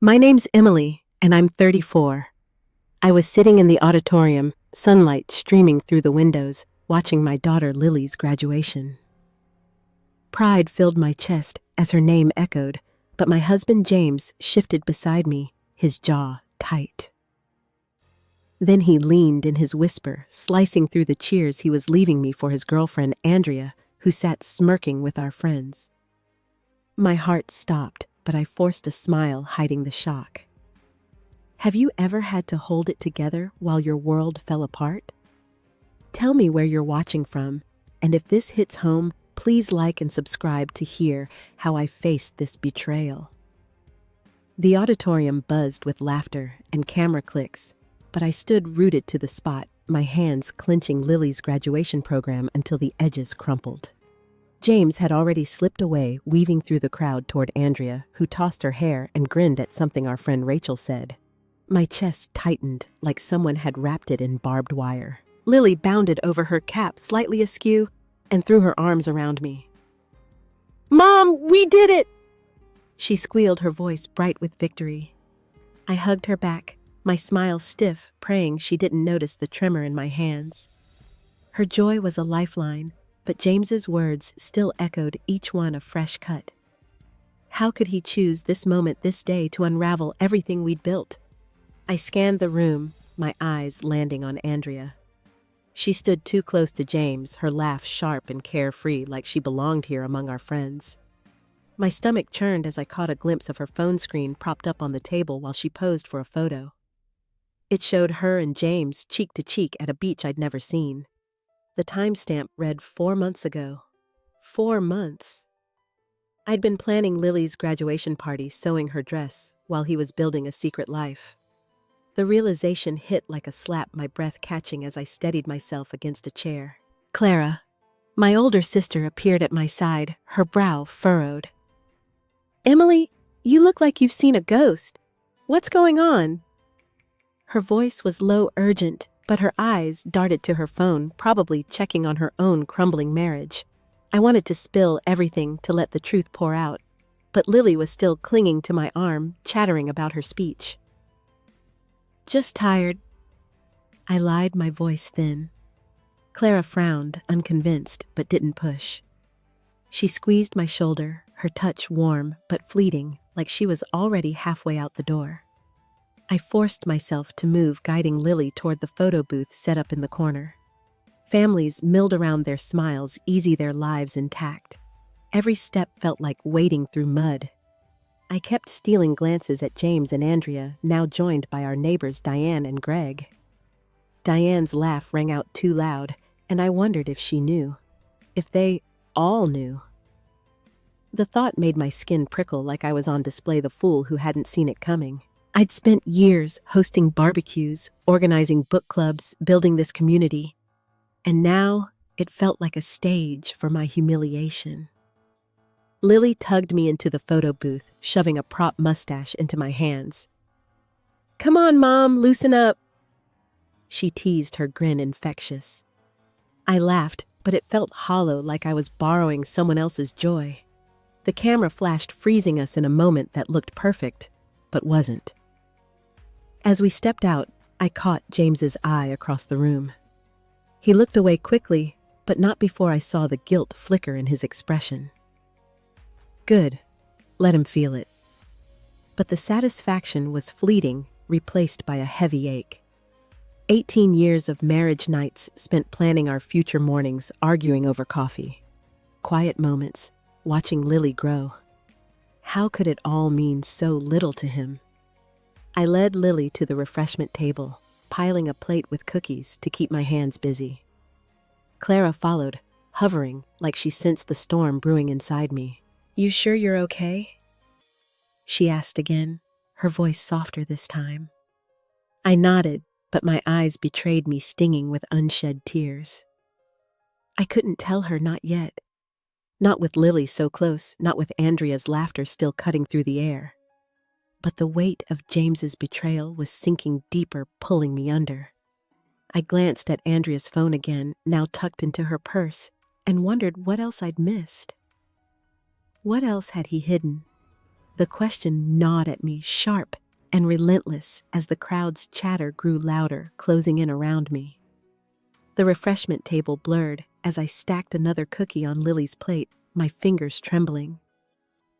My name's Emily, and I'm 34. I was sitting in the auditorium, sunlight streaming through the windows, watching my daughter Lily's graduation. Pride filled my chest as her name echoed, but my husband James shifted beside me, his jaw tight. Then he leaned in his whisper, slicing through the cheers he was leaving me for his girlfriend Andrea, who sat smirking with our friends. My heart stopped, but I forced a smile, hiding the shock. Have you ever had to hold it together while your world fell apart? Tell me where you're watching from, and if this hits home, please like and subscribe to hear how I faced this betrayal. The auditorium buzzed with laughter and camera clicks, but I stood rooted to the spot, my hands clenching Lily's graduation program until the edges crumpled. James had already slipped away, weaving through the crowd toward Andrea, who tossed her hair and grinned at something our friend Rachel said. My chest tightened like someone had wrapped it in barbed wire. Lily bounded over her cap slightly askew and threw her arms around me. "Mom, we did it!" She squealed, her voice bright with victory. I hugged her back, my smile stiff, praying she didn't notice the tremor in my hands. Her joy was a lifeline, but James's words still echoed, each one a fresh cut. How could he choose this moment, this day, to unravel everything we'd built? I scanned the room, my eyes landing on Andrea. She stood too close to James, her laugh sharp and carefree, like she belonged here among our friends. My stomach churned as I caught a glimpse of her phone screen propped up on the table while she posed for a photo. It showed her and James cheek to cheek at a beach I'd never seen. The timestamp read 4 months ago. 4 months. I'd been planning Lily's graduation party, sewing her dress, while he was building a secret life. The realization hit like a slap, my breath catching as I steadied myself against a chair. Clara, my older sister, appeared at my side, her brow furrowed. "Emily, you look like you've seen a ghost. What's going on?" Her voice was low, urgent, but her eyes darted to her phone, probably checking on her own crumbling marriage. I wanted to spill everything to let the truth pour out, but Lily was still clinging to my arm, chattering about her speech. "Just tired," I lied, my voice thin. Clara frowned, unconvinced, but didn't push. She squeezed my shoulder, her touch warm but fleeting, like she was already halfway out the door. I forced myself to move, guiding Lily toward the photo booth set up in the corner. Families milled around, their smiles easy, their lives intact. Every step felt like wading through mud. I kept stealing glances at James and Andrea, now joined by our neighbors Diane and Greg. Diane's laugh rang out too loud, and I wondered if she knew. If they all knew. The thought made my skin prickle, like I was on display, the fool who hadn't seen it coming. I'd spent years hosting barbecues, organizing book clubs, building this community. And now it felt like a stage for my humiliation. Lily tugged me into the photo booth, shoving a prop mustache into my hands. "Come on, Mom, loosen up." She teased, her grin infectious. I laughed, but it felt hollow, like I was borrowing someone else's joy. The camera flashed, freezing us in a moment that looked perfect, but wasn't. As we stepped out, I caught James's eye across the room. He looked away quickly, but not before I saw the guilt flicker in his expression. Good. Let him feel it. But the satisfaction was fleeting, replaced by a heavy ache. 18 years of marriage nights spent planning our future mornings, arguing over coffee. Quiet moments, watching Lily grow. How could it all mean so little to him? I led Lily to the refreshment table, piling a plate with cookies to keep my hands busy. Clara followed, hovering like she sensed the storm brewing inside me. "You sure you're okay?" she asked again, her voice softer this time. I nodded, but my eyes betrayed me, stinging with unshed tears. I couldn't tell her, not yet. Not with Lily so close, not with Andrea's laughter still cutting through the air. But the weight of James's betrayal was sinking deeper, pulling me under. I glanced at Andrea's phone again, now tucked into her purse, and wondered what else I'd missed. What else had he hidden? The question gnawed at me, sharp and relentless, as the crowd's chatter grew louder, closing in around me. The refreshment table blurred as I stacked another cookie on Lily's plate, my fingers trembling.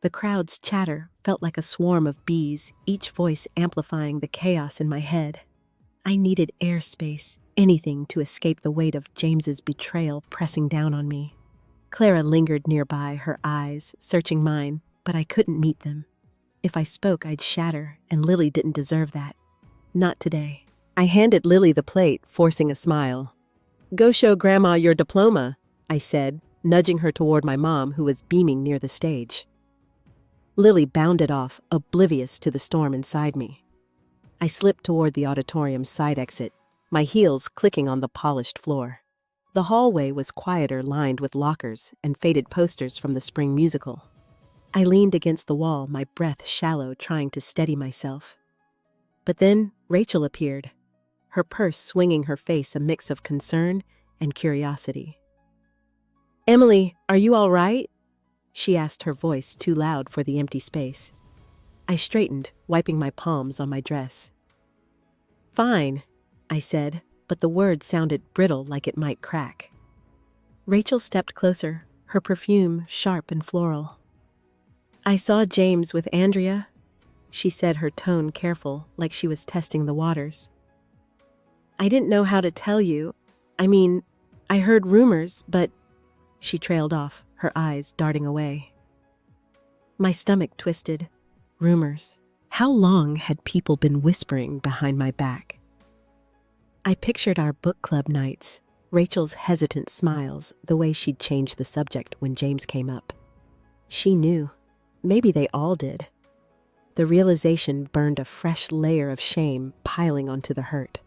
The crowd's chatter felt like a swarm of bees, each voice amplifying the chaos in my head. I needed airspace, anything to escape the weight of James's betrayal pressing down on me. Clara lingered nearby, her eyes searching mine, but I couldn't meet them. If I spoke, I'd shatter, and Lily didn't deserve that. Not today. I handed Lily the plate, forcing a smile. "Go show Grandma your diploma," I said, nudging her toward my mom, who was beaming near the stage. Lily bounded off, oblivious to the storm inside me. I slipped toward the auditorium's side exit, my heels clicking on the polished floor. The hallway was quieter, lined with lockers and faded posters from the spring musical. I leaned against the wall, my breath shallow, trying to steady myself. But then Rachel appeared, her purse swinging, her face a mix of concern and curiosity. "Emily, are you all right?" she asked, her voice too loud for the empty space. I straightened, wiping my palms on my dress. "Fine," I said, but the word sounded brittle, like it might crack. Rachel stepped closer, her perfume sharp and floral. "I saw James with Andrea," she said, her tone careful, like she was testing the waters. "I didn't know how to tell you. I heard rumors, but—" She trailed off, her eyes darting away. My stomach twisted. Rumors. How long had people been whispering behind my back? I pictured our book club nights, Rachel's hesitant smiles, the way she'd change the subject when James came up. She knew. Maybe they all did. The realization burned a fresh layer of shame piling onto the hurt.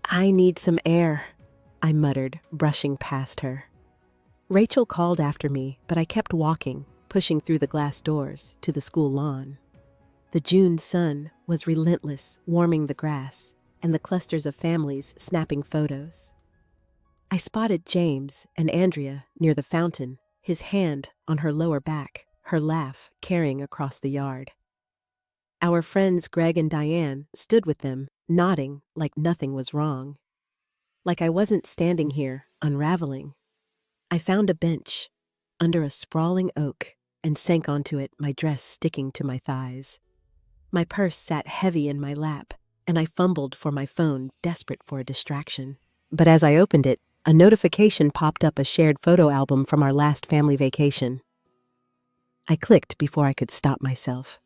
"I need some air," I muttered, brushing past her. Rachel called after me, but I kept walking, pushing through the glass doors to the school lawn. The June sun was relentless, warming the grass and the clusters of families snapping photos. I spotted James and Andrea near the fountain, his hand on her lower back, her laugh carrying across the yard. Our friends Greg and Diane stood with them, nodding like nothing was wrong. Like I wasn't standing here, unraveling. I found a bench under a sprawling oak and sank onto it, my dress sticking to my thighs. My purse sat heavy in my lap, and I fumbled for my phone, desperate for a distraction. But as I opened it, a notification popped up, a shared photo album from our last family vacation. I clicked before I could stop myself.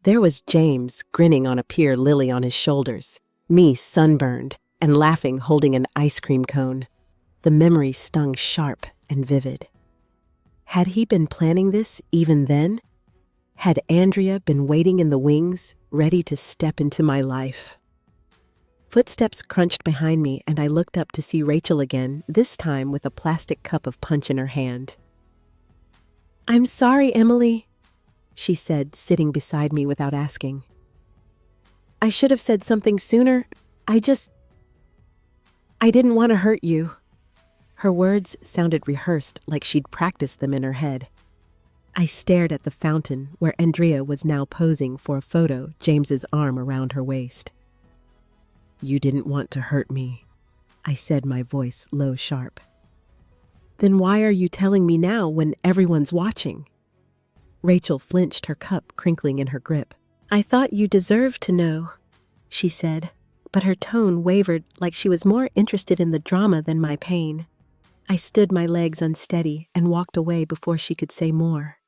There was James grinning on a pier, Lily on his shoulders, me sunburned and laughing, holding an ice cream cone. The memory stung sharp and vivid. Had he been planning this even then? Had Andrea been waiting in the wings, ready to step into my life? Footsteps crunched behind me, and I looked up to see Rachel again, this time with a plastic cup of punch in her hand. "I'm sorry, Emily," she said, sitting beside me without asking. "I should have said something sooner. I didn't want to hurt you." Her words sounded rehearsed, like she'd practiced them in her head. I stared at the fountain where Andrea was now posing for a photo, James's arm around her waist. "You didn't want to hurt me," I said, my voice low, sharp. "Then why are you telling me now when everyone's watching?" Rachel flinched, her cup crinkling in her grip. "I thought you deserved to know," she said, but her tone wavered, like she was more interested in the drama than my pain. I stood, my legs unsteady, and walked away before she could say more.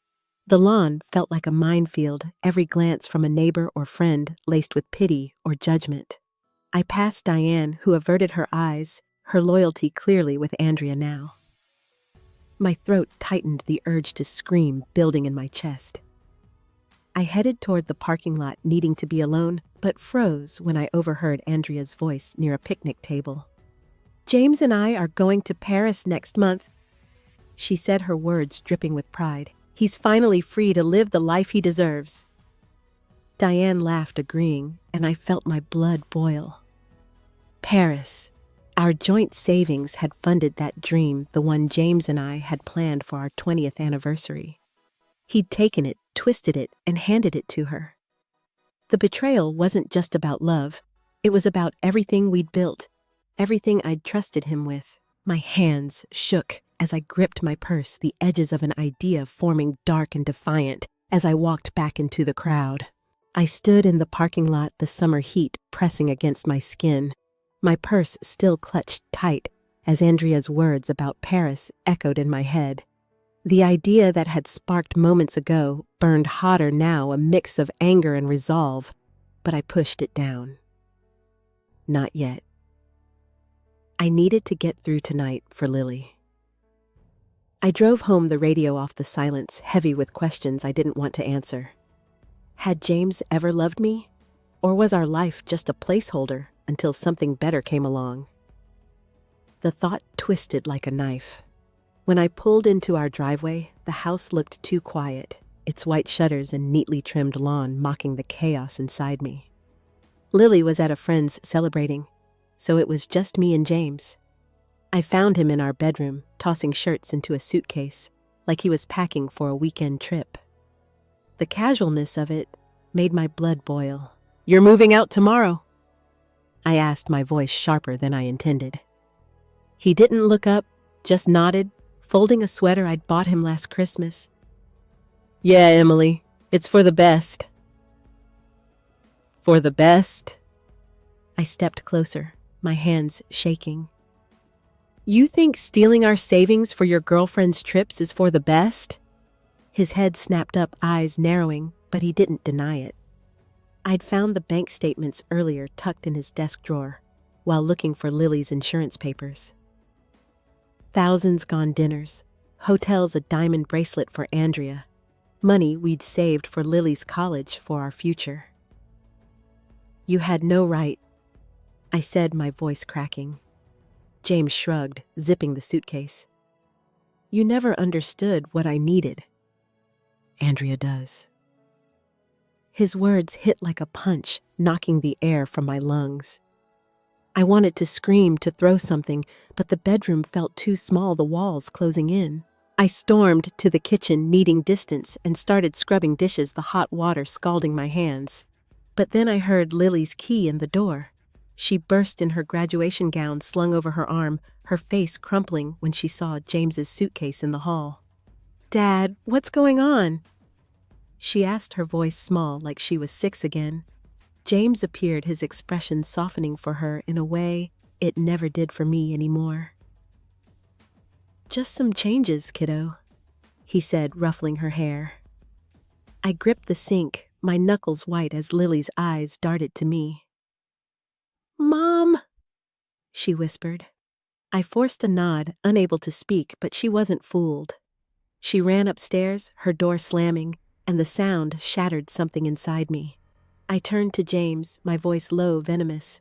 The lawn felt like a minefield, every glance from a neighbor or friend laced with pity or judgment. I passed Diane, who averted her eyes, her loyalty clearly with Andrea now. My throat tightened, the urge to scream building in my chest. I headed toward the parking lot, needing to be alone, but froze when I overheard Andrea's voice near a picnic table. "James and I are going to Paris next month," she said, her words dripping with pride. "He's finally free to live the life he deserves." Diane laughed, agreeing, and I felt my blood boil. Paris. Our joint savings had funded that dream, the one James and I had planned for our 20th anniversary. He'd taken it, twisted it, and handed it to her. The betrayal wasn't just about love. It was about everything we'd built, everything I'd trusted him with. My hands shook as I gripped my purse, the edges of an idea forming dark and defiant as I walked back into the crowd. I stood in the parking lot, the summer heat pressing against my skin, my purse still clutched tight as Andrea's words about Paris echoed in my head. The idea that had sparked moments ago burned hotter now, a mix of anger and resolve, but I pushed it down. Not yet. I needed to get through tonight for Lily. I drove home, the radio off, the silence heavy with questions I didn't want to answer. Had James ever loved me? Or was our life just a placeholder until something better came along? The thought twisted like a knife. When I pulled into our driveway, the house looked too quiet, its white shutters and neatly trimmed lawn mocking the chaos inside me. Lily was at a friend's celebrating, so it was just me and James. I found him in our bedroom, tossing shirts into a suitcase, like he was packing for a weekend trip. The casualness of it made my blood boil. "You're moving out tomorrow?" I asked, my voice sharper than I intended. He didn't look up, just nodded, folding a sweater I'd bought him last Christmas. "Yeah, Emily, it's for the best." "For the best?" I stepped closer, my hands shaking. "You think stealing our savings for your girlfriend's trips is for the best?" His head snapped up, eyes narrowing, but he didn't deny it. I'd found the bank statements earlier tucked in his desk drawer, while looking for Lily's insurance papers. Thousands gone dinners, hotels, a diamond bracelet for Andrea, money we'd saved for Lily's college for our future. "You had no right," I said, my voice cracking. James shrugged, zipping the suitcase. "You never understood what I needed." "Andrea does." His words hit like a punch, knocking the air from my lungs. I wanted to scream, to throw something, but the bedroom felt too small, the walls closing in. I stormed to the kitchen, needing distance, and started scrubbing dishes, the hot water scalding my hands. But then I heard Lily's key in the door. She burst in, her graduation gown slung over her arm, her face crumpling when she saw James's suitcase in the hall. "Dad, what's going on?" she asked, her voice small, like she was 6 again. James appeared, his expression softening for her in a way it never did for me anymore. "Just some changes, kiddo," he said, ruffling her hair. I gripped the sink, my knuckles white as Lily's eyes darted to me. "Mom," she whispered. I forced a nod, unable to speak, but she wasn't fooled. She ran upstairs, her door slamming, and the sound shattered something inside me. I turned to James, my voice low, venomous.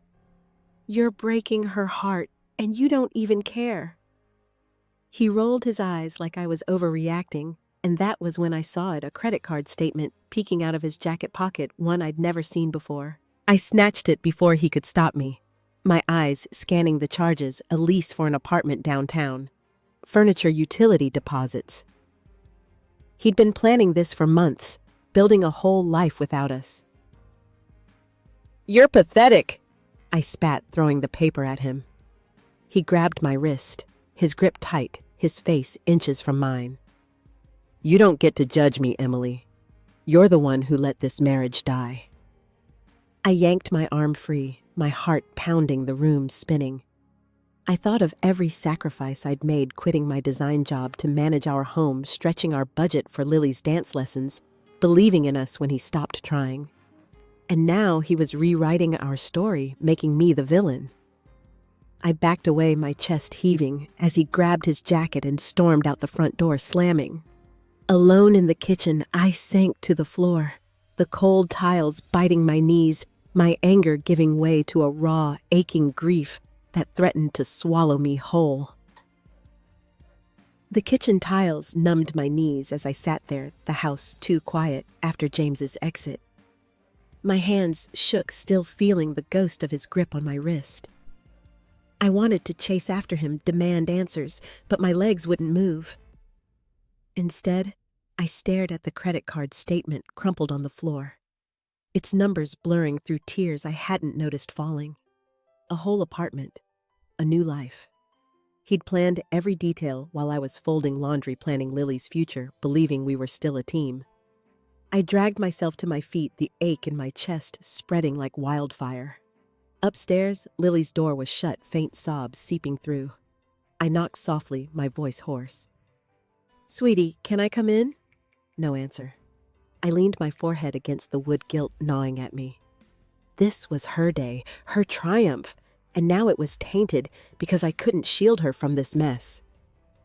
"You're breaking her heart, and you don't even care." He rolled his eyes like I was overreacting, and that was when I saw it, a credit card statement peeking out of his jacket pocket, one I'd never seen before. I snatched it before he could stop me, my eyes scanning the charges, a lease for an apartment downtown, furniture utility deposits. He'd been planning this for months, building a whole life without us. "You're pathetic," I spat, throwing the paper at him. He grabbed my wrist, his grip tight, his face inches from mine. "You don't get to judge me, Emily. You're the one who let this marriage die." I yanked my arm free, my heart pounding, the room spinning. I thought of every sacrifice I'd made, quitting my design job to manage our home, stretching our budget for Lily's dance lessons, believing in us when he stopped trying. And now he was rewriting our story, making me the villain. I backed away, my chest heaving, as he grabbed his jacket and stormed out the front door, slamming. Alone in the kitchen, I sank to the floor, the cold tiles biting my knees, my anger giving way to a raw, aching grief that threatened to swallow me whole. The kitchen tiles numbed my knees as I sat there, the house too quiet after James's exit. My hands shook, still feeling the ghost of his grip on my wrist. I wanted to chase after him, demand answers, but my legs wouldn't move. Instead, I stared at the credit card statement crumpled on the floor, its numbers blurring through tears I hadn't noticed falling. A whole apartment, a new life. He'd planned every detail while I was folding laundry planning Lily's future, believing we were still a team. I dragged myself to my feet, the ache in my chest spreading like wildfire. Upstairs, Lily's door was shut, faint sobs seeping through. I knocked softly, my voice hoarse. "Sweetie, can I come in?" No answer. I leaned my forehead against the wood guilt gnawing at me. This was her day, her triumph, and now it was tainted because I couldn't shield her from this mess.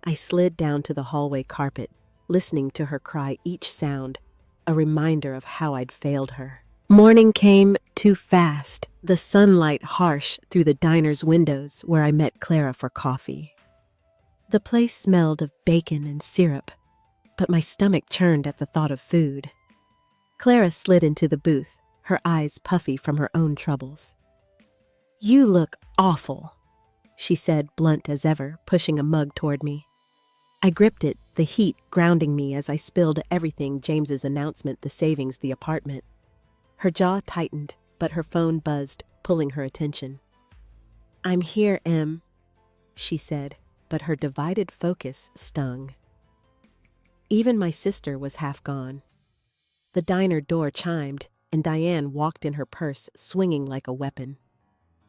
I slid down to the hallway carpet, listening to her cry each sound, a reminder of how I'd failed her. Morning came too fast, the sunlight harsh through the diner's windows where I met Clara for coffee. The place smelled of bacon and syrup, but my stomach churned at the thought of food. Clara slid into the booth, her eyes puffy from her own troubles. "You look awful," she said, blunt as ever, pushing a mug toward me. I gripped it, the heat grounding me as I spilled everything James's announcement, the savings, the apartment. Her jaw tightened, but her phone buzzed, pulling her attention. "I'm here, Em," she said, but her divided focus stung. Even my sister was half gone. The diner door chimed, and Diane walked in her purse, swinging like a weapon.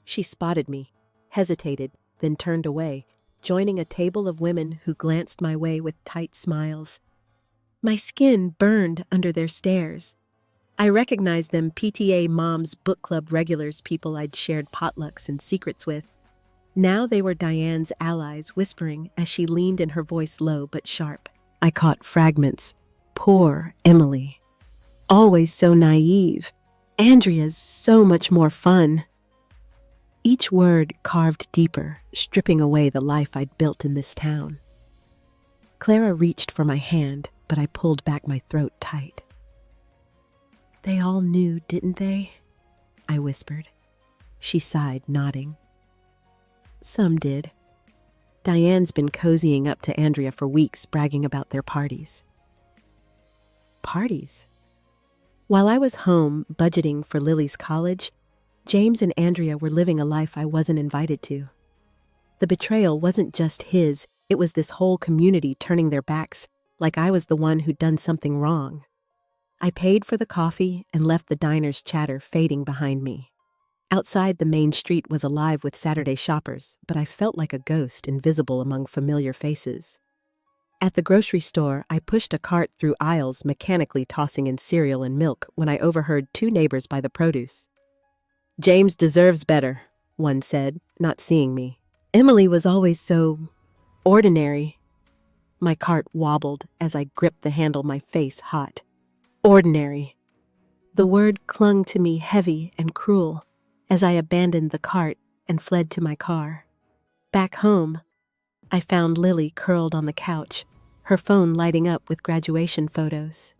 She spotted me, hesitated, then turned away, joining a table of women who glanced my way with tight smiles. My skin burned under their stares. I recognized them, PTA moms, book club regulars, people I'd shared potlucks and secrets with. Now they were Diane's allies, whispering as she leaned in her voice low but sharp. I caught fragments. Poor Emily. Always so naive. Andrea's so much more fun. Each word carved deeper, stripping away the life I'd built in this town. Clara reached for my hand, but I pulled back my throat tight. "They all knew, didn't they?" I whispered. She sighed, nodding. "Some did. Diane's been cozying up to Andrea for weeks, bragging about their parties." Parties? While I was home budgeting for Lily's college, James and Andrea were living a life I wasn't invited to. The betrayal wasn't just his, it was this whole community turning their backs like I was the one who'd done something wrong. I paid for the coffee and left the diner's chatter fading behind me. Outside, the main street was alive with Saturday shoppers, but I felt like a ghost, invisible among familiar faces. At the grocery store, I pushed a cart through aisles, mechanically tossing in cereal and milk when I overheard two neighbors by the produce. "James deserves better," one said, not seeing me. "Emily was always so ordinary." My cart wobbled as I gripped the handle, my face hot. Ordinary. The word clung to me heavy and cruel as I abandoned the cart and fled to my car. Back home, I found Lily curled on the couch, her phone lighting up with graduation photos.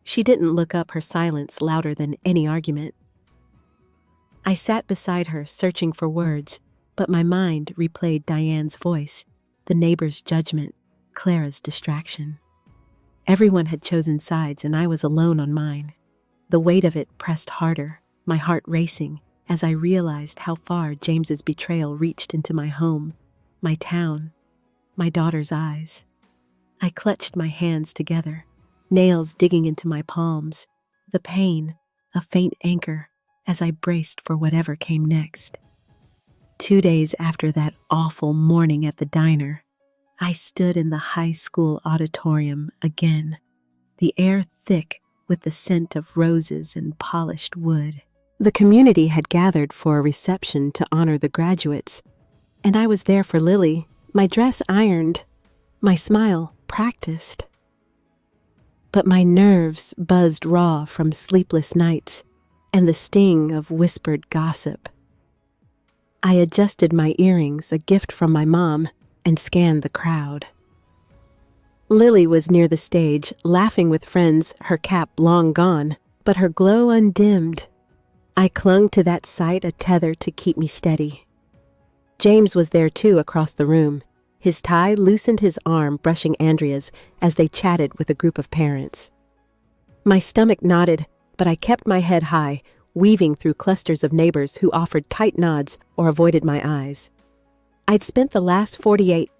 She didn't look up, her silence louder than any argument. I sat beside her, searching for words, but my mind replayed Diane's voice, the neighbor's judgment, Clara's distraction. Everyone had chosen sides, and I was alone on mine. The weight of it pressed harder, my heart racing, as I realized how far James's betrayal reached into my home, my town, my daughter's eyes. I clutched my hands together, nails digging into my palms, the pain, a faint anchor, as I braced for whatever came next. 2 days after that awful morning at the diner, I stood in the high school auditorium again, the air thick with the scent of roses and polished wood. The community had gathered for a reception to honor the graduates, and I was there for Lily, my dress ironed, my smile practiced. But my nerves buzzed raw from sleepless nights and the sting of whispered gossip. I adjusted my earrings, a gift from my mom, and scanned the crowd. Lily was near the stage, laughing with friends, her cap long gone, but her glow undimmed. I clung to that sight, a tether to keep me steady. James was there too, across the room, His tie loosened his arm, brushing Andrea's as they chatted with a group of parents. My stomach knotted, but I kept my head high, weaving through clusters of neighbors who offered tight nods or avoided my eyes. I'd spent the last 48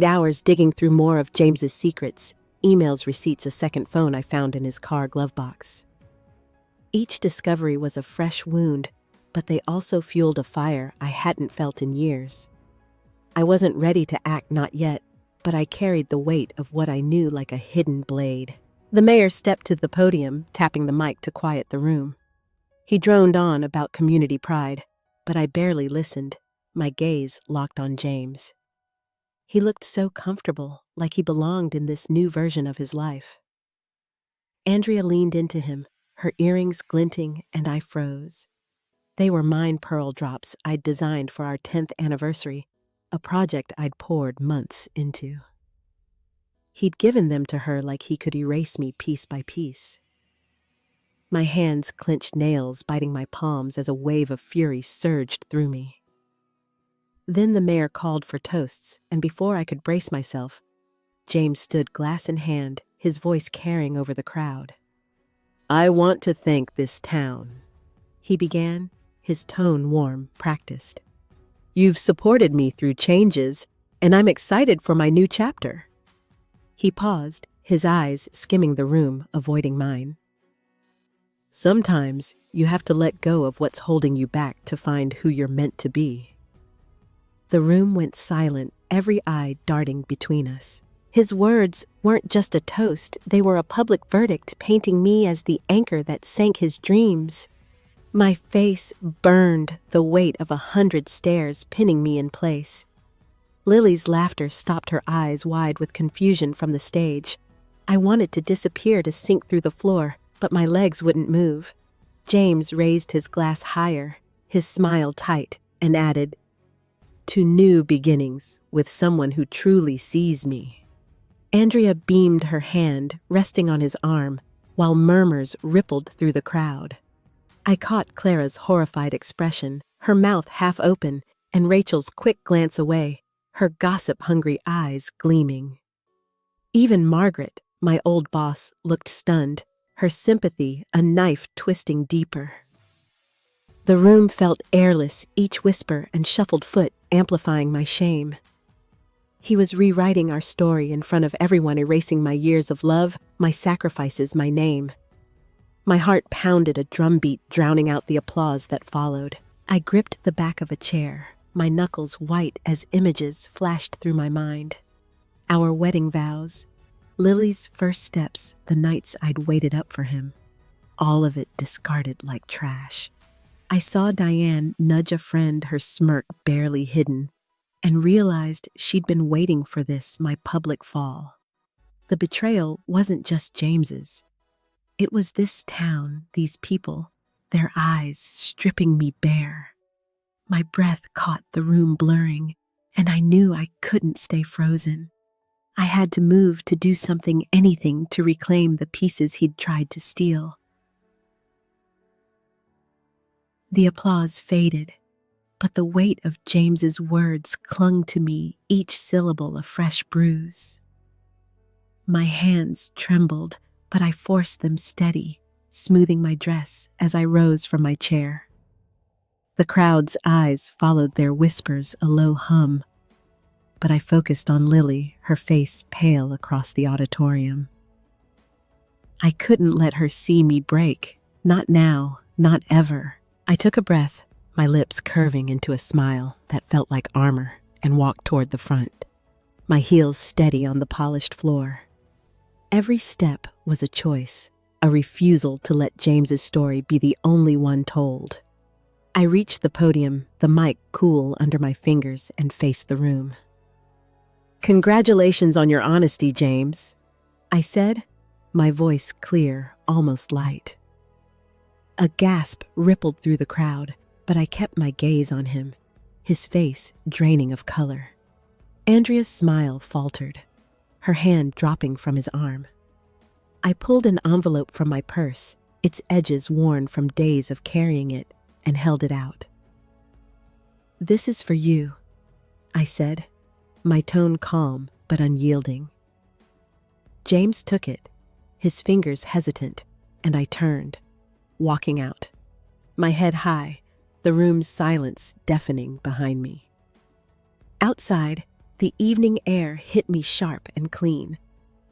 hours digging through more of James's secrets, emails, receipts, a second phone I found in his car glove box. Each discovery was a fresh wound, but they also fueled a fire I hadn't felt in years. I wasn't ready to act, not yet, but I carried the weight of what I knew like a hidden blade. The mayor stepped to the podium, tapping the mic to quiet the room. He droned on about community pride, but I barely listened, my gaze locked on James. He looked so comfortable, like he belonged in this new version of his life. Andrea leaned into him, her earrings glinting, and I froze. They were mine pearl drops I'd designed for our 10th anniversary, a project I'd poured months into. He'd given them to her like he could erase me piece by piece. My hands clenched, nails biting my palms as a wave of fury surged through me. Then the mayor called for toasts, and before I could brace myself, James stood glass in hand, his voice carrying over the crowd. "I want to thank this town," he began, his tone warm, practiced. "You've supported me through changes, and I'm excited for my new chapter." He paused, his eyes skimming the room, avoiding mine. "Sometimes you have to let go of what's holding you back to find who you're meant to be." The room went silent, every eye darting between us. His words weren't just a toast, they were a public verdict, painting me as the anchor that sank his dreams. My face burned, the weight of 100 stares pinning me in place. Lily's laughter stopped, her eyes wide with confusion from the stage. I wanted to disappear, to sink through the floor, but my legs wouldn't move. James raised his glass higher, his smile tight, and added, "To new beginnings with someone who truly sees me." Andrea beamed, her hand resting on his arm, while murmurs rippled through the crowd. I caught Clara's horrified expression, her mouth half open, and Rachel's quick glance away, her gossip-hungry eyes gleaming. Even Margaret, my old boss, looked stunned, her sympathy a knife twisting deeper. The room felt airless, each whisper and shuffled foot amplifying my shame. He was rewriting our story in front of everyone, erasing my years of love, my sacrifices, my name. My heart pounded, a drumbeat drowning out the applause that followed. I gripped the back of a chair, my knuckles white as images flashed through my mind. Our wedding vows, Lily's first steps, the nights I'd waited up for him. All of it discarded like trash. I saw Diane nudge a friend, her smirk barely hidden, and realized she'd been waiting for this, my public fall. The betrayal wasn't just James's. It was this town, these people, their eyes stripping me bare. My breath caught, the room blurring, and I knew I couldn't stay frozen. I had to move, to do something, anything, to reclaim the pieces he'd tried to steal. The applause faded, but the weight of James's words clung to me, each syllable a fresh bruise. My hands trembled, but I forced them steady, smoothing my dress as I rose from my chair. The crowd's eyes followed their whispers, a low hum, but I focused on Lily, her face pale across the auditorium. I couldn't let her see me break, not now, not ever. I took a breath, my lips curving into a smile that felt like armor, and walked toward the front, my heels steady on the polished floor. Every step was a choice, a refusal to let James's story be the only one told. I reached the podium, the mic cool under my fingers, and faced the room. "Congratulations on your honesty, James," I said, my voice clear, almost light. A gasp rippled through the crowd, but I kept my gaze on him, his face draining of color. Andrea's smile faltered, her hand dropping from his arm. I pulled an envelope from my purse, its edges worn from days of carrying it, and held it out. "This is for you," I said, my tone calm but unyielding. James took it, his fingers hesitant, and I turned, walking out. My head high, the room's silence deafening behind me. Outside, the evening air hit me sharp and clean,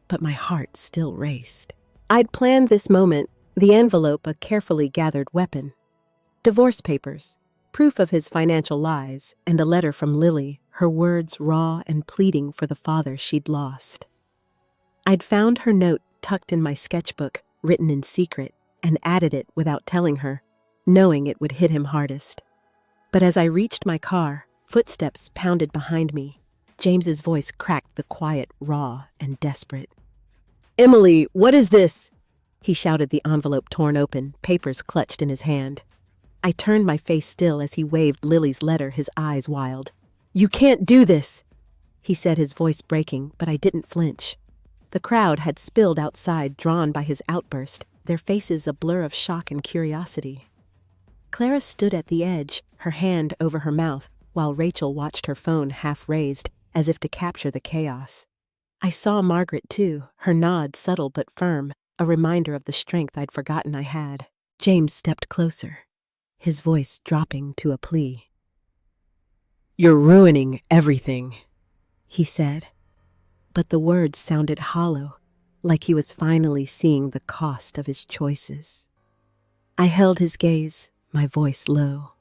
but my heart still raced. I'd planned this moment, the envelope a carefully gathered weapon. Divorce papers, proof of his financial lies, and a letter from Lily, her words raw and pleading for the father she'd lost. I'd found her note tucked in my sketchbook, written in secret, and added it without telling her, knowing it would hit him hardest. But as I reached my car, footsteps pounded behind me. James's voice cracked the quiet, raw, and desperate. "Emily, what is this?" He shouted, the envelope torn open, papers clutched in his hand. I turned my face still as he waved Lily's letter, his eyes wild. "You can't do this," he said, his voice breaking, but I didn't flinch. The crowd had spilled outside, drawn by his outburst, their faces a blur of shock and curiosity. Clara stood at the edge, her hand over her mouth, while Rachel watched her phone half raised, as if to capture the chaos. I saw Margaret too, her nod subtle but firm, a reminder of the strength I'd forgotten I had. James stepped closer, his voice dropping to a plea. "You're ruining everything," he said, but the words sounded hollow, like he was finally seeing the cost of his choices. I held his gaze, my voice low.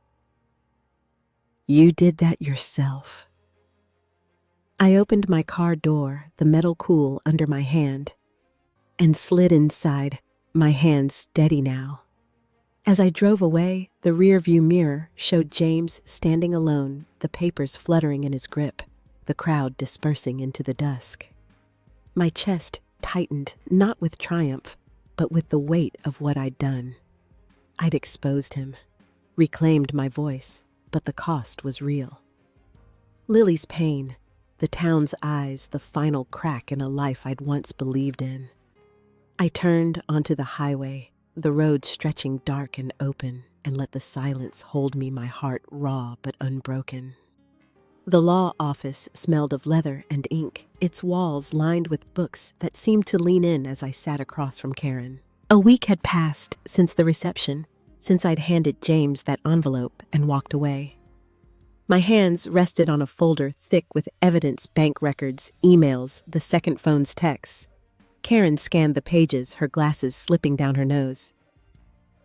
"You did that yourself." I opened my car door, the metal cool under my hand, and slid inside, my hands steady now. As I drove away, the rearview mirror showed James standing alone, the papers fluttering in his grip, the crowd dispersing into the dusk. My chest tightened, not with triumph, but with the weight of what I'd done. I'd exposed him, reclaimed my voice, but the cost was real. Lily's pain, the town's eyes, the final crack in a life I'd once believed in. I turned onto the highway, the road stretching dark and open, and let the silence hold me, my heart raw but unbroken. The law office smelled of leather and ink, its walls lined with books that seemed to lean in as I sat across from Karen. A week had passed since the reception, since I'd handed James that envelope and walked away. My hands rested on a folder thick with evidence, bank records, emails, the second phone's texts. Karen scanned the pages, her glasses slipping down her nose.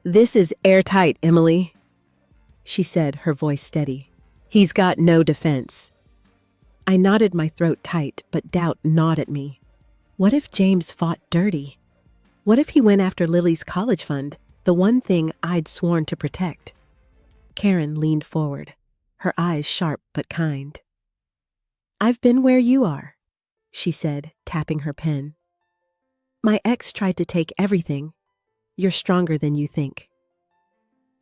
"This is airtight, Emily," she said, her voice steady. "He's got no defense." I nodded, my throat tight, but doubt gnawed at me. What if James fought dirty? What if he went after Lily's college fund, the one thing I'd sworn to protect? Karen leaned forward, her eyes sharp but kind. "I've been where you are," she said, tapping her pen. "My ex tried to take everything. You're stronger than you think."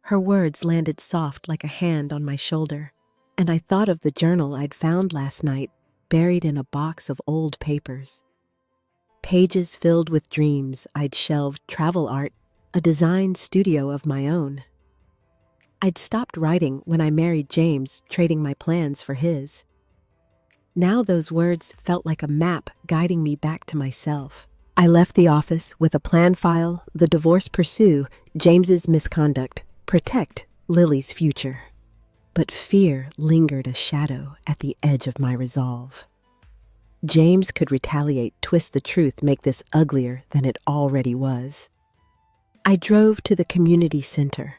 Her words landed soft like a hand on my shoulder, and I thought of the journal I'd found last night, buried in a box of old papers. Pages filled with dreams I'd shelved, travel art, a design studio of my own. I'd stopped writing when I married James, trading my plans for his. Now those words felt like a map guiding me back to myself. I left the office with a plan file, the divorce pursue, James's misconduct, protect Lily's future. But fear lingered a shadow at the edge of my resolve. James could retaliate, twist the truth, make this uglier than it already was. I drove to the community center,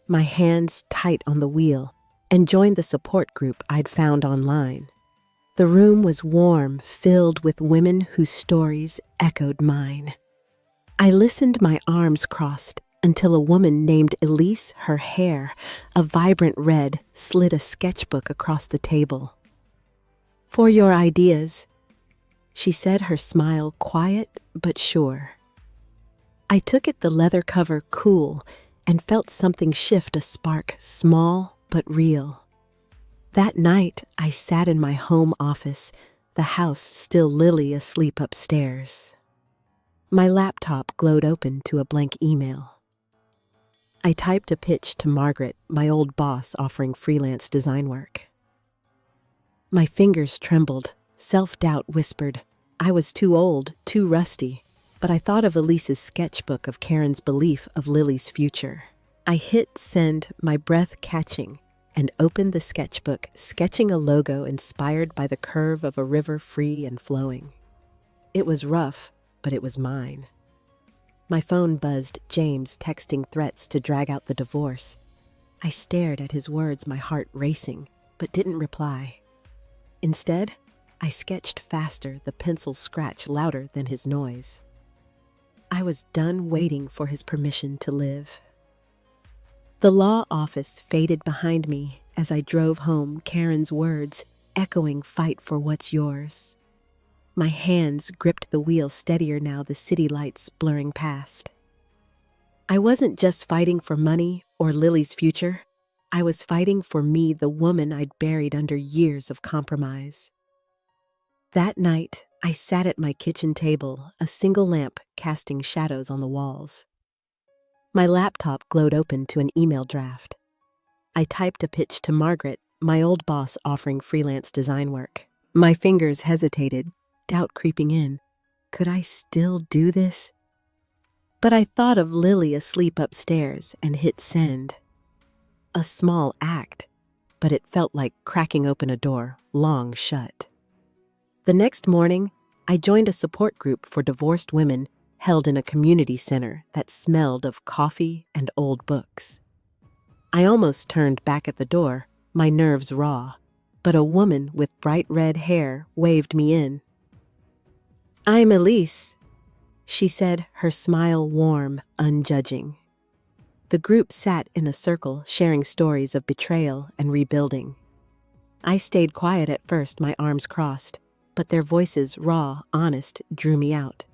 my hands tight on the wheel, and joined the support group I'd found online. The room was warm, filled with women whose stories echoed mine. I listened, my arms crossed, until a woman named Elise, her hair, a vibrant red, slid a sketchbook across the table. "For your ideas," she said, her smile quiet but sure. I took it, the leather cover cool, and felt something shift, a spark, small but real. That night, I sat in my home office, the house still, Lily asleep upstairs. My laptop glowed open to a blank email. I typed a pitch to Margaret, my old boss offering freelance design work. My fingers trembled, Self-doubt whispered. I was too old, too rusty. But I thought of Elise's sketchbook of Karen's belief of Lily's future. I hit send, my breath catching, and opened the sketchbook, sketching a logo inspired by the curve of a river free and flowing. It was rough, but it was mine. My phone buzzed, James texting threats to drag out the divorce. I stared at his words, my heart racing, but didn't reply. Instead, I sketched faster, the pencil scratch louder than his noise. I was done waiting for his permission to live. The law office faded behind me as I drove home, Karen's words echoing, "Fight for what's yours." My hands gripped the wheel steadier now, the city lights blurring past. I wasn't just fighting for money or Lily's future. I was fighting for me, the woman I'd buried under years of compromise. That night, I sat at my kitchen table, a single lamp casting shadows on the walls. My laptop glowed open to an email draft. I typed a pitch to Margaret, my old boss offering freelance design work. My fingers hesitated, doubt creeping in. Could I still do this? But I thought of Lily asleep upstairs and hit send. A small act, but it felt like cracking open a door long shut. The next morning, I joined a support group for divorced women held in a community center that smelled of coffee and old books. I almost turned back at the door, my nerves raw, but a woman with bright red hair waved me in. "I'm Elise," she said, her smile warm, unjudging. The group sat in a circle, sharing stories of betrayal and rebuilding. I stayed quiet at first, my arms crossed, but their voices, raw, honest, drew me out.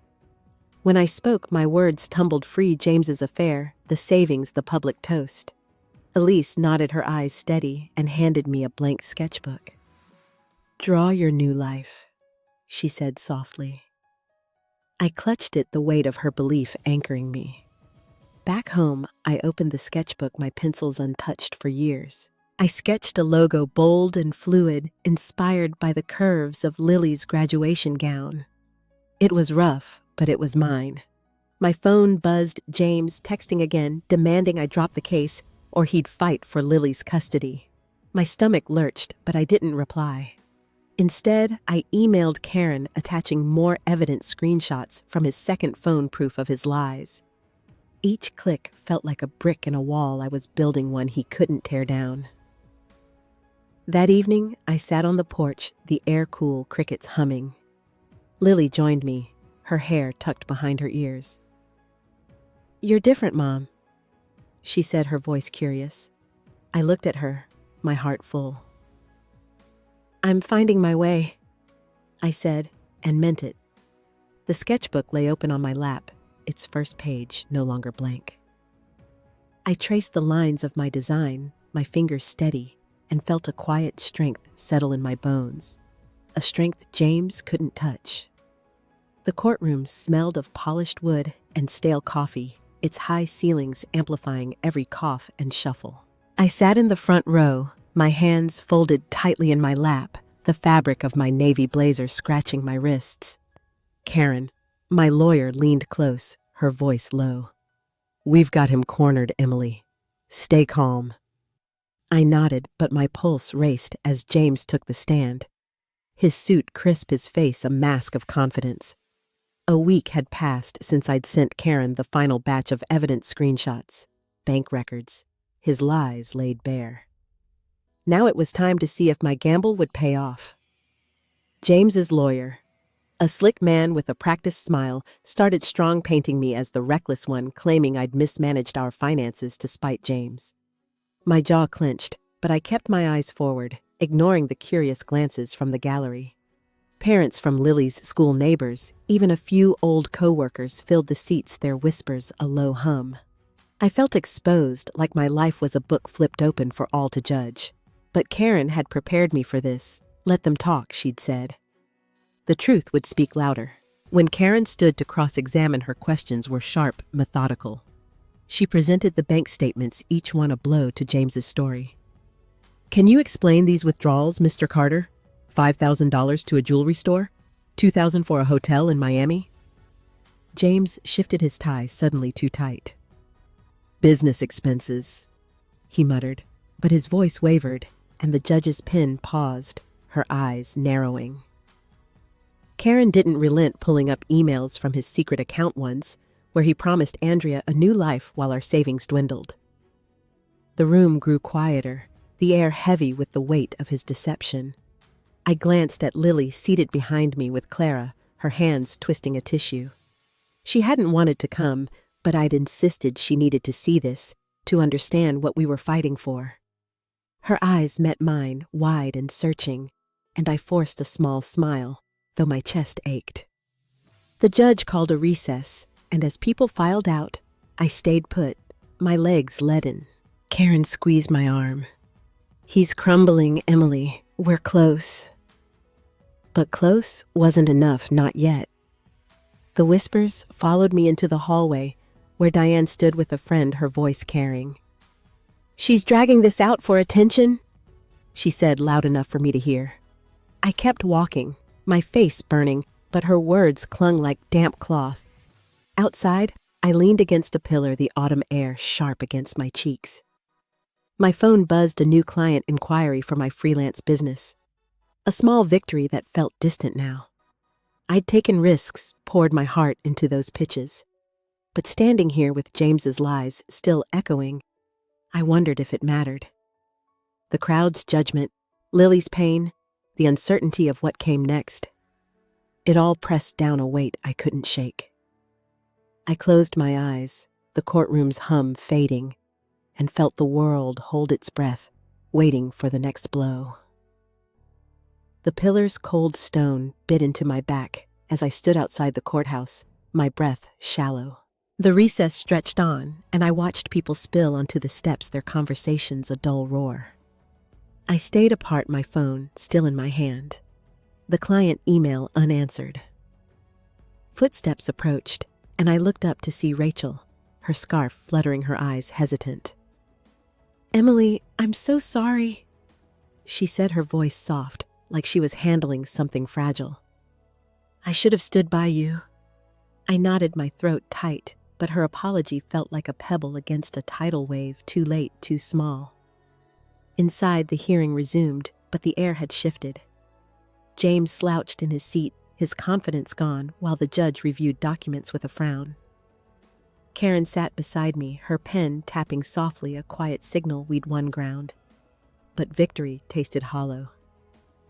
When I spoke, my words tumbled free: James's affair, the savings, the public toast. Elise nodded, her eyes steady, and handed me a blank sketchbook. "Draw your new life," she said softly. I clutched it, the weight of her belief anchoring me. Back home, I opened the sketchbook, my pencils untouched for years. I sketched a logo bold and fluid, inspired by the curves of Lily's graduation gown. It was rough, but it was mine. My phone buzzed, James texting again, demanding I drop the case or he'd fight for Lily's custody. My stomach lurched, but I didn't reply. Instead, I emailed Karen, attaching more evidence screenshots from his second phone, proof of his lies. Each click felt like a brick in a wall. I was building one he couldn't tear down. That evening, I sat on the porch, the air cool, crickets humming. Lily joined me, her hair tucked behind her ears. "You're different, Mom," she said, her voice curious. I looked at her, my heart full. "I'm finding my way," I said, and meant it. The sketchbook lay open on my lap, its first page no longer blank. I traced the lines of my design, my fingers steady, and felt a quiet strength settle in my bones, a strength James couldn't touch. The courtroom smelled of polished wood and stale coffee, its high ceilings amplifying every cough and shuffle. I sat in the front row, my hands folded tightly in my lap, the fabric of my navy blazer scratching my wrists. Karen, my lawyer, leaned close, her voice low. "We've got him cornered, Emily. Stay calm." I nodded, but my pulse raced as James took the stand. His suit crisp, his face a mask of confidence. A week had passed since I'd sent Karen the final batch of evidence screenshots, bank records, his lies laid bare. Now it was time to see if my gamble would pay off. James's lawyer, a slick man with a practiced smile, started strong painting me as the reckless one, claiming I'd mismanaged our finances to spite James. My jaw clenched, but I kept my eyes forward, ignoring the curious glances from the gallery. Parents from Lily's school, neighbors, even a few old co-workers filled the seats, their whispers a low hum. I felt exposed, like my life was a book flipped open for all to judge. But Karen had prepared me for this. "Let them talk," she'd said. The truth would speak louder. When Karen stood to cross-examine, her questions were sharp, methodical. She presented the bank statements, each one a blow to James's story. "Can you explain these withdrawals, Mr. Carter?" $5,000 to a jewelry store? $2,000 for a hotel in Miami? James shifted his tie suddenly too tight. Business expenses, he muttered, but his voice wavered, and the judge's pen paused, her eyes narrowing. Karen didn't relent pulling up emails from his secret account once, where he promised Andrea a new life while our savings dwindled. The room grew quieter, the air heavy with the weight of his deception. I glanced at Lily seated behind me with Clara, her hands twisting a tissue. She hadn't wanted to come, but I'd insisted she needed to see this, to understand what we were fighting for. Her eyes met mine, wide and searching, and I forced a small smile, though my chest ached. The judge called a recess, and as people filed out, I stayed put, my legs leaden. Karen squeezed my arm. "He's crumbling, Emily. We're close." But close wasn't enough, not yet. The whispers followed me into the hallway, where Diane stood with a friend, her voice carrying. "She's dragging this out for attention," she said loud enough for me to hear. I kept walking, my face burning, but her words clung like damp cloth. Outside, I leaned against a pillar, the autumn air sharp against my cheeks. My phone buzzed a new client inquiry for my freelance business. A small victory that felt distant now. I'd taken risks, poured my heart into those pitches. But standing here with James's lies still echoing, I wondered if it mattered. The crowd's judgment, Lily's pain, the uncertainty of what came next. It all pressed down a weight I couldn't shake. I closed my eyes, the courtroom's hum fading, and felt the world hold its breath, waiting for the next blow. The pillar's cold stone bit into my back as I stood outside the courthouse, my breath shallow. The recess stretched on, and I watched people spill onto the steps, their conversations a dull roar. I stayed apart, my phone still in my hand, the client email unanswered. Footsteps approached, and I looked up to see Rachel, her scarf fluttering, her eyes hesitant. "Emily, I'm so sorry," she said, her voice soft, like she was handling something fragile. "I should have stood by you." I nodded, my throat tight, but her apology felt like a pebble against a tidal wave, too late, too small. Inside, the hearing resumed, but the air had shifted. James slouched in his seat, his confidence gone, while the judge reviewed documents with a frown. Karen sat beside me, her pen tapping softly, a quiet signal we'd won ground. But victory tasted hollow.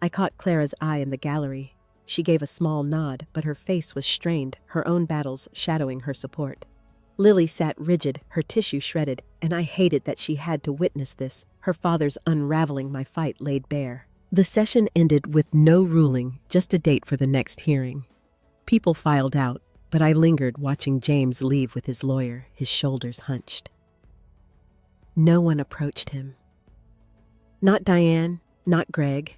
I caught Clara's eye in the gallery. She gave a small nod, but her face was strained, her own battles shadowing her support. Lily sat rigid, her tissue shredded, and I hated that she had to witness this, her father's unraveling, my fight laid bare. The session ended with no ruling, just a date for the next hearing. People filed out, but I lingered, watching James leave with his lawyer, his shoulders hunched. No one approached him. Not Diane, not Greg,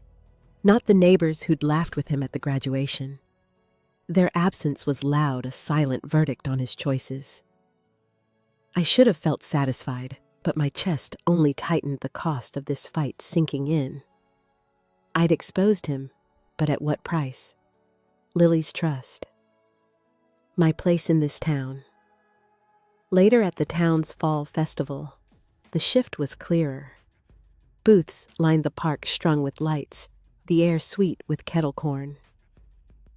not the neighbors who'd laughed with him at the graduation. Their absence was loud, a silent verdict on his choices. I should have felt satisfied, but my chest only tightened, the cost of this fight sinking in. I'd exposed him, but at what price? Lily's trust. My place in this town. Later at the town's fall festival, the shift was clearer. Booths lined the park, strung with lights, the air sweet with kettle corn.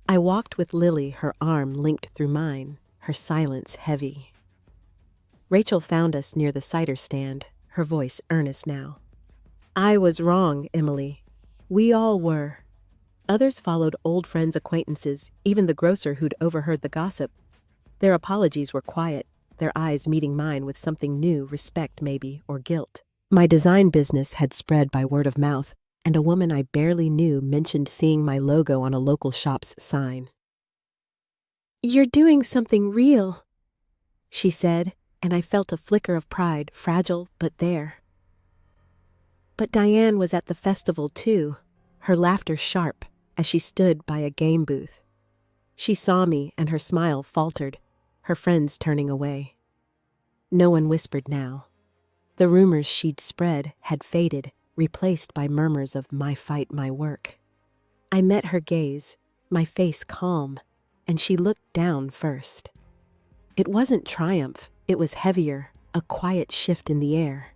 I walked with Lily, her arm linked through mine, her silence heavy. Rachel found us near the cider stand, her voice earnest now. "I was wrong, Emily. We all were." Others followed, old friends, acquaintances, even the grocer who'd overheard the gossip. Their apologies were quiet, their eyes meeting mine with something new, respect maybe, or guilt. My design business had spread by word of mouth, and a woman I barely knew mentioned seeing my logo on a local shop's sign. "You're doing something real," she said, and I felt a flicker of pride, fragile but there. But Diane was at the festival too, her laughter sharp as she stood by a game booth. She saw me and her smile faltered, her friends turning away. No one whispered now. The rumors she'd spread had faded, replaced by murmurs of "my fight, my work." I met her gaze, my face calm, and she looked down first. It wasn't triumph, it was heavier, a quiet shift in the air.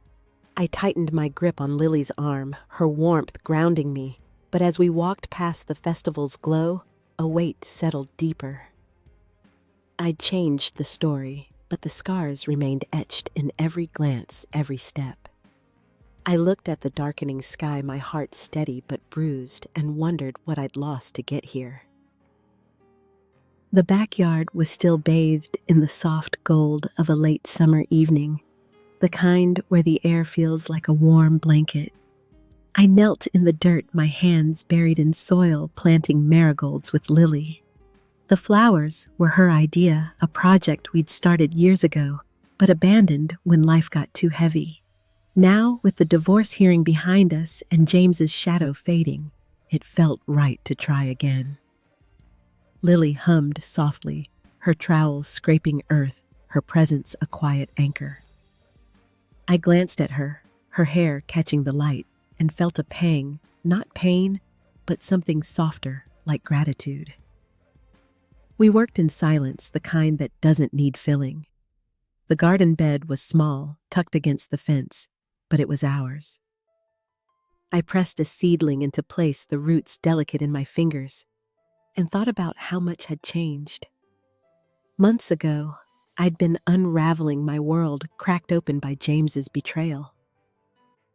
I tightened my grip on Lily's arm, her warmth grounding me, but as we walked past the festival's glow, a weight settled deeper. I'd changed the story, but the scars remained etched in every glance, every step. I looked at the darkening sky, my heart steady but bruised, and wondered what I'd lost to get here. The backyard was still bathed in the soft gold of a late summer evening, the kind where the air feels like a warm blanket. I knelt in the dirt, my hands buried in soil, planting marigolds with Lily. The flowers were her idea, a project we'd started years ago, but abandoned when life got too heavy. Now, with the divorce hearing behind us and James's shadow fading, it felt right to try again. Lily hummed softly, her trowel scraping earth, her presence a quiet anchor. I glanced at her, her hair catching the light, and felt a pang, not pain, but something softer, like gratitude. We worked in silence, the kind that doesn't need filling. The garden bed was small, tucked against the fence, but it was ours. I pressed a seedling into place, the roots delicate in my fingers, and thought about how much had changed. Months ago, I'd been unraveling my world, cracked open by James's betrayal.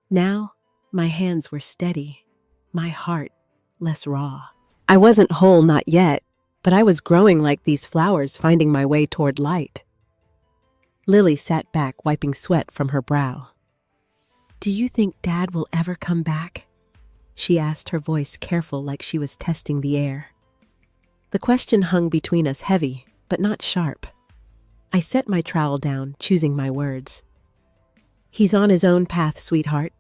Now, my hands were steady, my heart less raw. I wasn't whole, not yet, but I was growing like these flowers, finding my way toward light. Lily sat back, wiping sweat from her brow. "Do you think Dad will ever come back?" she asked, her voice careful, like she was testing the air. The question hung between us, heavy, but not sharp. I set my trowel down, choosing my words. "He's on his own path, sweetheart,"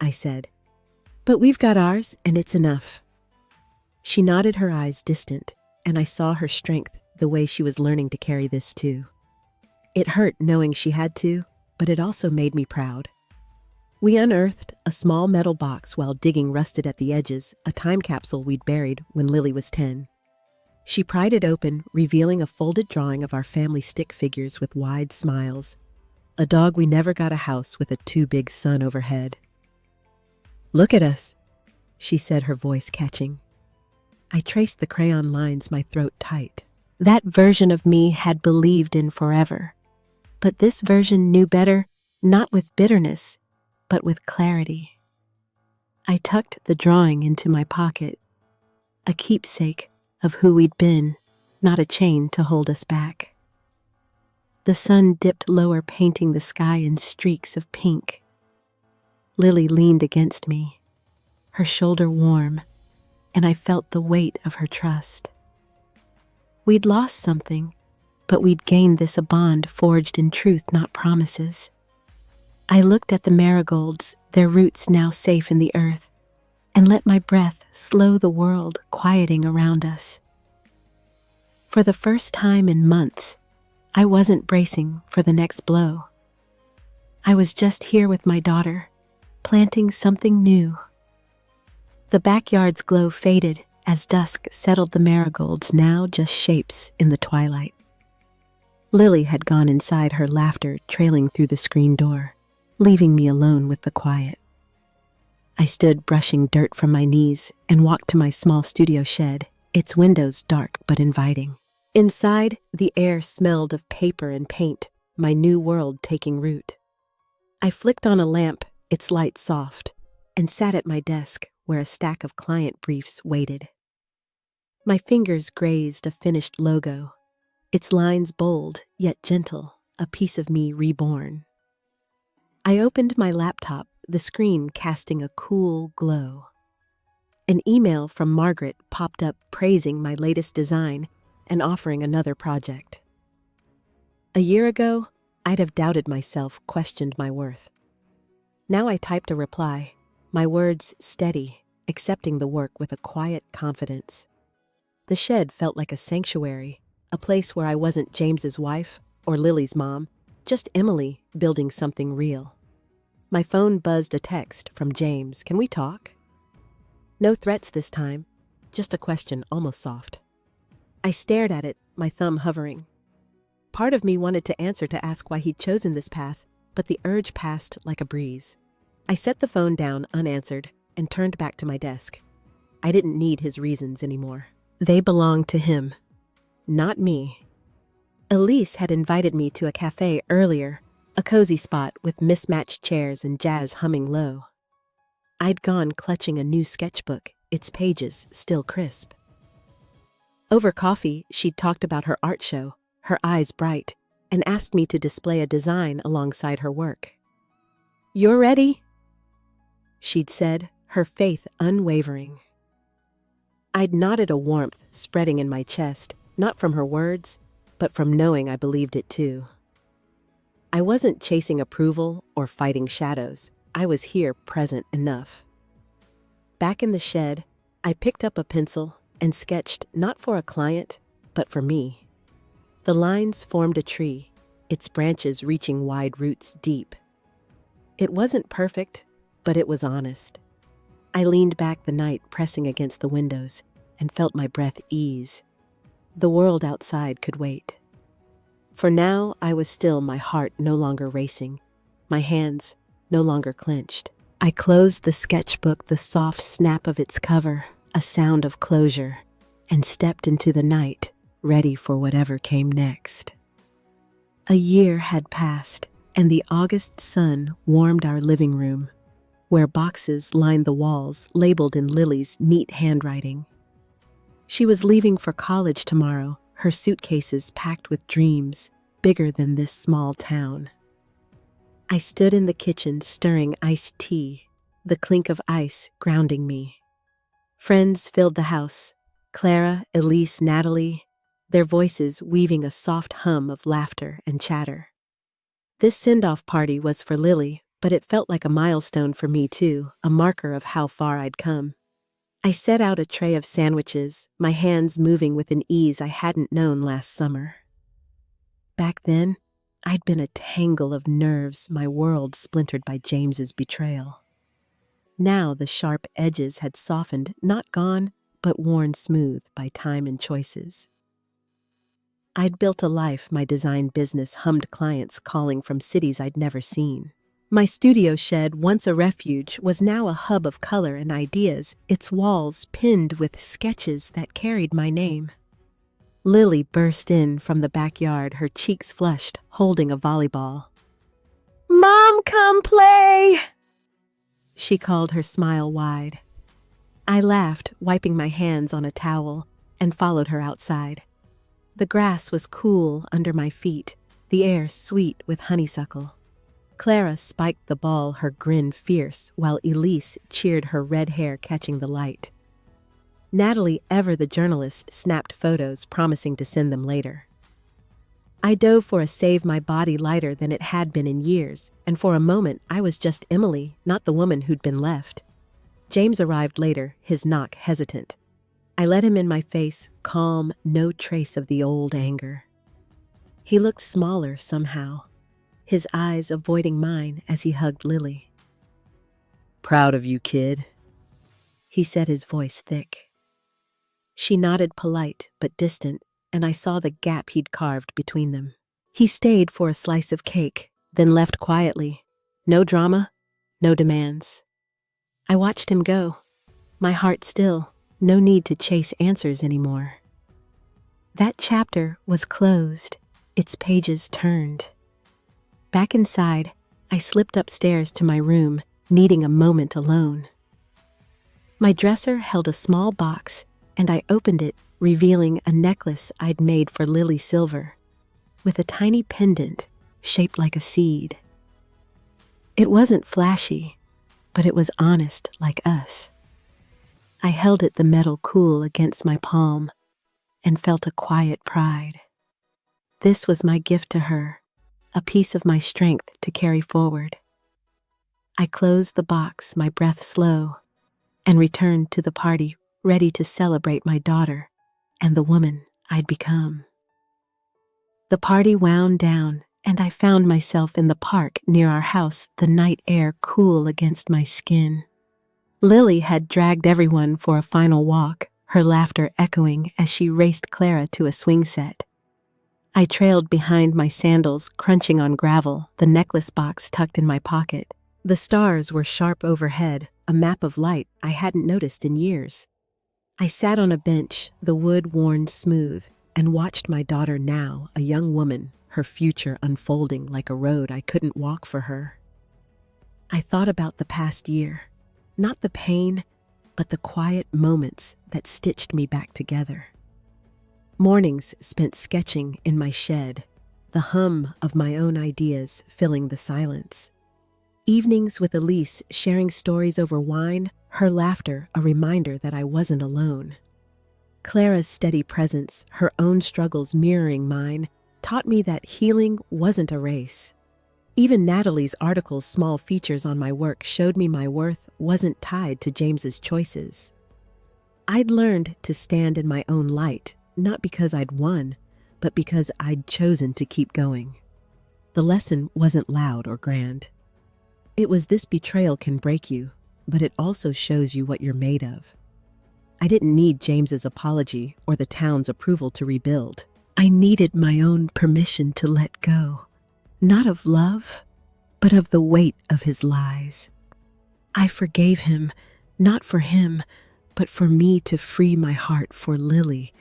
I said. "But we've got ours, and it's enough." She nodded, her eyes distant, and I saw her strength, the way she was learning to carry this too. It hurt knowing she had to, but it also made me proud. We unearthed a small metal box while digging, rusted at the edges, a time capsule we'd buried when Lily was 10. She pried it open, revealing a folded drawing of our family stick figures with wide smiles. A dog we never got, a house with a too big sun overhead. "Look at us," she said, her voice catching. I traced the crayon lines, my throat tight. That version of me had believed in forever. But this version knew better, not with bitterness, but with clarity. I tucked the drawing into my pocket, a keepsake of who we'd been, not a chain to hold us back. The sun dipped lower, painting the sky in streaks of pink. Lily leaned against me, her shoulder warm, and I felt the weight of her trust. We'd lost something, but we'd gained this, a bond forged in truth, not promises. I looked at the marigolds, their roots now safe in the earth, and let my breath slow the world, quieting around us. For the first time in months, I wasn't bracing for the next blow. I was just here with my daughter, planting something new. The backyard's glow faded as dusk settled, the marigolds now just shapes in the twilight. Lily had gone inside, her laughter trailing through the screen door, leaving me alone with the quiet. I stood brushing dirt from my knees and walked to my small studio shed, its windows dark but inviting. Inside, the air smelled of paper and paint, my new world taking root. I flicked on a lamp, its light soft, and sat at my desk where a stack of client briefs waited. My fingers grazed a finished logo, its lines bold yet gentle, a piece of me reborn. I opened my laptop, the screen casting a cool glow. An email from Margaret popped up, praising my latest design and offering another project. A year ago, I'd have doubted myself, questioned my worth. Now I typed a reply, my words steady, accepting the work with a quiet confidence. The shed felt like a sanctuary, a place where I wasn't James's wife or Lily's mom, just Emily building something real. My phone buzzed, a text from James. "Can we talk?" No threats this time, just a question, almost soft. I stared at it, my thumb hovering. Part of me wanted to answer to ask why he'd chosen this path, but the urge passed like a breeze. I set the phone down unanswered and turned back to my desk. I didn't need his reasons anymore. They belonged to him, not me. Elise had invited me to a cafe earlier, a cozy spot with mismatched chairs and jazz humming low. I'd gone clutching a new sketchbook, its pages still crisp. Over coffee, she'd talked about her art show, her eyes bright, and asked me to display a design alongside her work. "You're ready?" she'd said, her faith unwavering. I'd nodded, a warmth spreading in my chest, not from her words, but from knowing I believed it too. I wasn't chasing approval or fighting shadows. I was here, present enough. Back in the shed, I picked up a pencil and sketched not for a client, but for me. The lines formed a tree, its branches reaching wide roots deep. It wasn't perfect, but it was honest. I leaned back, the night pressing against the windows, and felt my breath ease. The world outside could wait. For now, I was still, my heart no longer racing, my hands no longer clenched. I closed the sketchbook, the soft snap of its cover, a sound of closure, and stepped into the night, ready for whatever came next. A year had passed, and the August sun warmed our living room, where boxes lined the walls, labeled in Lily's neat handwriting. She was leaving for college tomorrow, her suitcases packed with dreams bigger than this small town. I stood in the kitchen stirring iced tea, the clink of ice grounding me. Friends filled the house, Clara, Elise, Natalie, their voices weaving a soft hum of laughter and chatter. This send-off party was for Lily, but it felt like a milestone for me too, a marker of how far I'd come. I set out a tray of sandwiches, my hands moving with an ease I hadn't known last summer. Back then, I'd been a tangle of nerves, my world splintered by James's betrayal. Now the sharp edges had softened, not gone, but worn smooth by time and choices. I'd built a life, my design business hummed, clients calling from cities I'd never seen. My studio shed, once a refuge, was now a hub of color and ideas, its walls pinned with sketches that carried my name. Lily burst in from the backyard, her cheeks flushed, holding a volleyball. "Mom, come play!" she called, her smile wide. I laughed, wiping my hands on a towel, and followed her outside. The grass was cool under my feet, the air sweet with honeysuckle. Clara spiked the ball, her grin fierce, while Elise cheered, her red hair catching the light. Natalie, ever the journalist, snapped photos, promising to send them later. I dove for a save, my body lighter than it had been in years, and for a moment I was just Emily, not the woman who'd been left. James arrived later, his knock hesitant. I let him in, my face calm, no trace of the old anger. He looked smaller somehow, his eyes avoiding mine as he hugged Lily. "Proud of you, kid," he said, his voice thick. She nodded, polite but distant, and I saw the gap he'd carved between them. He stayed for a slice of cake, then left quietly. No drama, no demands. I watched him go, my heart still, no need to chase answers anymore. That chapter was closed, its pages turned. Back inside, I slipped upstairs to my room, needing a moment alone. My dresser held a small box, and I opened it, revealing a necklace I'd made for Lily Silver, with a tiny pendant shaped like a seed. It wasn't flashy, but it was honest like us. I held it, the metal cool against my palm, and felt a quiet pride. This was my gift to her, a piece of my strength to carry forward. I closed the box, my breath slow, and returned to the party, ready to celebrate my daughter and the woman I'd become. The party wound down, and I found myself in the park near our house, the night air cool against my skin. Lily had dragged everyone for a final walk, her laughter echoing as she raced Clara to a swing set. I trailed behind my sandals, crunching on gravel, the necklace box tucked in my pocket. The stars were sharp overhead, a map of light I hadn't noticed in years. I sat on a bench, the wood worn smooth, and watched my daughter, now a young woman, her future unfolding like a road I couldn't walk for her. I thought about the past year, not the pain, but the quiet moments that stitched me back together. Mornings spent sketching in my shed, the hum of my own ideas filling the silence. Evenings with Elise, sharing stories over wine, her laughter a reminder that I wasn't alone. Clara's steady presence, her own struggles mirroring mine, taught me that healing wasn't a race. Even Natalie's article's small features on my work showed me my worth wasn't tied to James's choices. I'd learned to stand in my own light, not because I'd won, but because I'd chosen to keep going. The lesson wasn't loud or grand. It was, this betrayal can break you, but it also shows you what you're made of. I didn't need James's apology or the town's approval to rebuild. I needed my own permission to let go, not of love, but of the weight of his lies. I forgave him, not for him, but for me to free my heart for Lily,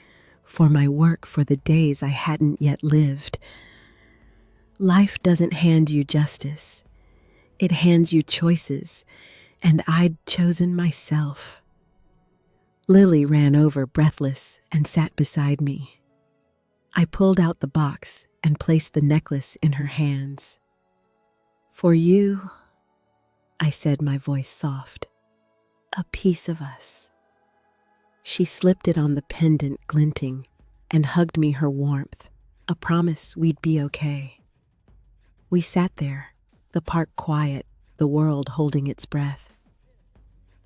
for my work, for the days I hadn't yet lived. Life doesn't hand you justice. It hands you choices, and I'd chosen myself. Lily ran over breathless and sat beside me. I pulled out the box and placed the necklace in her hands. "For you," I said, my voice soft, "a piece of us." She slipped it on the pendant, glinting, and hugged me, her warmth, a promise we'd be okay. We sat there, the park quiet, the world holding its breath.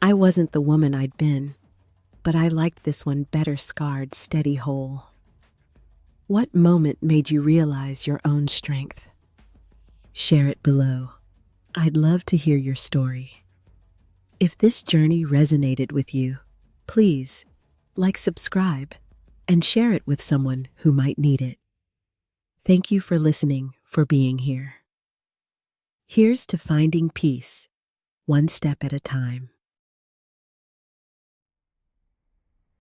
I wasn't the woman I'd been, but I liked this one better, scarred, steady, whole. What moment made you realize your own strength? Share it below. I'd love to hear your story. If this journey resonated with you, please subscribe, and share it with someone who might need it. Thank you for listening, for being here. Here's to finding peace, one step at a time.